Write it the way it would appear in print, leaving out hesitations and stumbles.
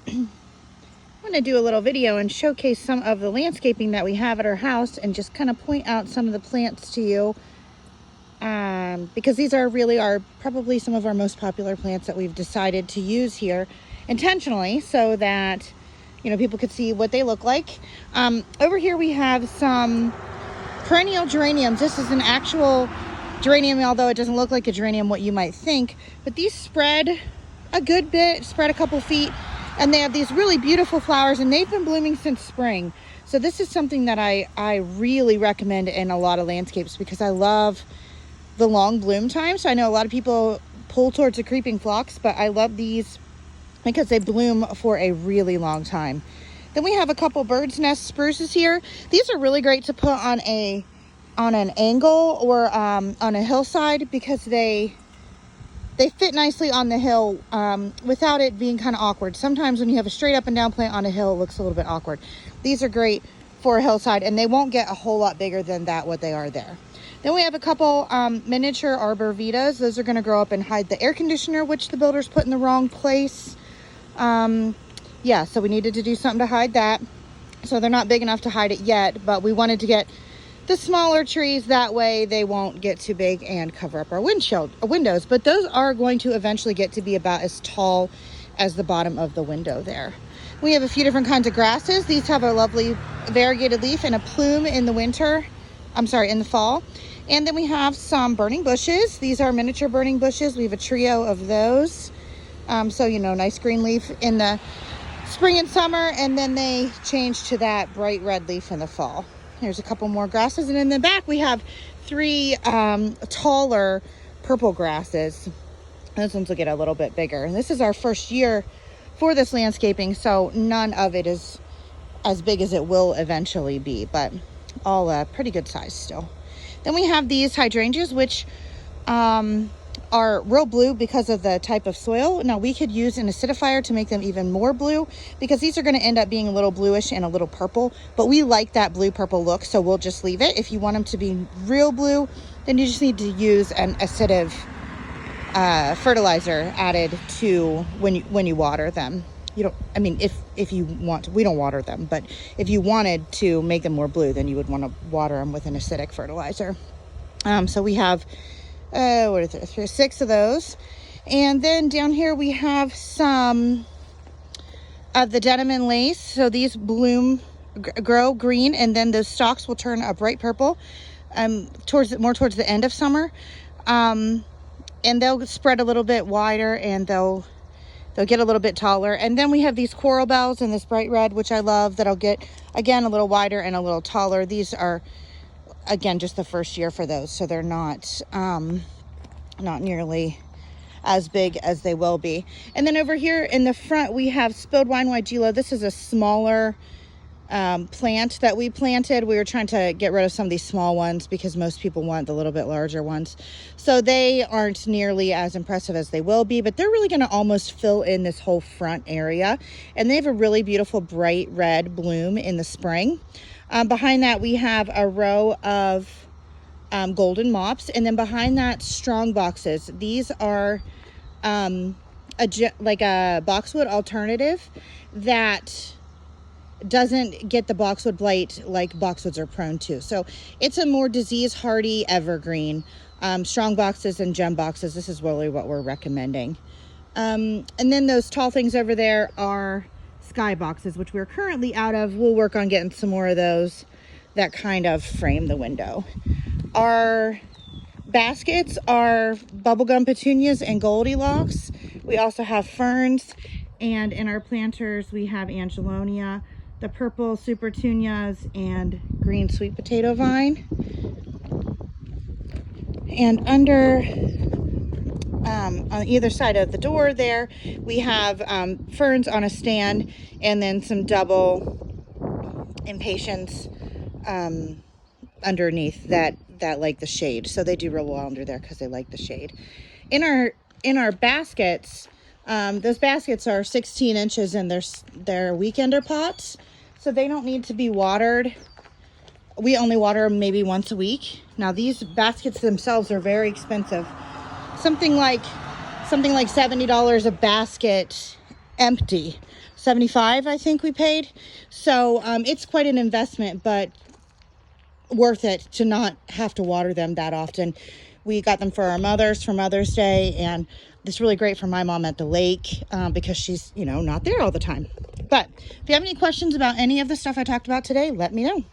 I'm going to do a little video and showcase some of the landscaping that we have at our house and just kind of point out some of the plants to you, because these are probably some of our most popular plants that we've decided to use here intentionally so that people could see what they look like. Over here we have some perennial geraniums. This is an actual geranium, although it doesn't look like a geranium what you might think, but these spread a good bit, spread a couple feet, and they have these really beautiful flowers, and they've been blooming since spring. So this is something that I really recommend in a lot of landscapes because I love the long bloom time. So I know a lot of people pull towards the creeping phlox, but I love these because they bloom for a really long time. Then we have a couple bird's nest spruces here. These are really great to put on an angle or on a hillside because they fit nicely on the hill without it being kind of awkward. Sometimes when you have a straight up and down plant on a hill, it looks a little bit awkward. These are great for a hillside, and they won't get a whole lot bigger than that what they are there. Then we have a couple miniature arborvitas. Those are going to grow up and hide the air conditioner, which the builders put in the wrong place. Yeah, so we needed to do something to hide that. So they're not big enough to hide it yet, but we wanted to get the smaller trees, that way they won't get too big and cover up our windows. But those are going to eventually get to be about as tall as the bottom of the window there. We have a few different kinds of grasses. These have a lovely variegated leaf and a plume in the in the fall. And then we have some burning bushes. These are miniature burning bushes. We have a trio of those. So nice green leaf in the spring and summer, and then they change to that bright red leaf in the fall. There's a couple more grasses, and in the back we have three taller purple grasses. Those ones will get a little bit bigger. And this is our first year for this landscaping, so none of it is as big as it will eventually be, but all pretty good size still. Then we have these hydrangeas, which are real blue because of the type of soil. Now we could use an acidifier to make them even more blue because these are going to end up being a little bluish and a little purple, but we like that blue purple look, so we'll just leave it. If you want them to be real blue, then you just need to use an acidic fertilizer added to when you water them. If you want, we don't water them, but if you wanted to make them more blue, then you would want to water them with an acidic fertilizer. So we have 6 of those. And then down here we have some of the denim and lace. So these grow green, and then those stalks will turn a bright purple towards the end of summer. And they'll spread a little bit wider, and they'll get a little bit taller. And then we have these coral bells in this bright red, which I love, that'll get again a little wider and a little taller. These are again just the first year for those, so they're not nearly as big as they will be. And then over here in the front we have spilled wine weigela. This is a smaller plant that we planted. We were trying to get rid of some of these small ones because most people want the little bit larger ones, so they aren't nearly as impressive as they will be, but they're really going to almost fill in this whole front area, and they have a really beautiful bright red bloom in the spring. Behind that we have a row of golden mops, and then behind that strong boxes. These are like a boxwood alternative that doesn't get the boxwood blight like boxwoods are prone to. So it's a more disease hardy evergreen. Strong boxes and gem boxes, this is really what we're recommending. And then those tall things over there are sky boxes, which we're currently out of. We'll work on getting some more of those that kind of frame the window. Our baskets are bubblegum petunias and Goldilocks. We also have ferns, and in our planters we have Angelonia, the purple supertunias, and green sweet potato vine. And under on either side of the door there we have ferns on a stand, and then some double impatiens underneath that like the shade, so they do real well under there because they like the shade. In our baskets, those baskets are 16 inches, and they're weekender pots, so they don't need to be watered. We only water them maybe once a week. Now these baskets themselves are very expensive, something like $70 a basket empty. $75, I think we paid. So it's quite an investment, but worth it to not have to water them that often. We got them for our mothers for Mother's Day, and it's really great for my mom at the lake because she's, not there all the time. But if you have any questions about any of the stuff I talked about today, let me know.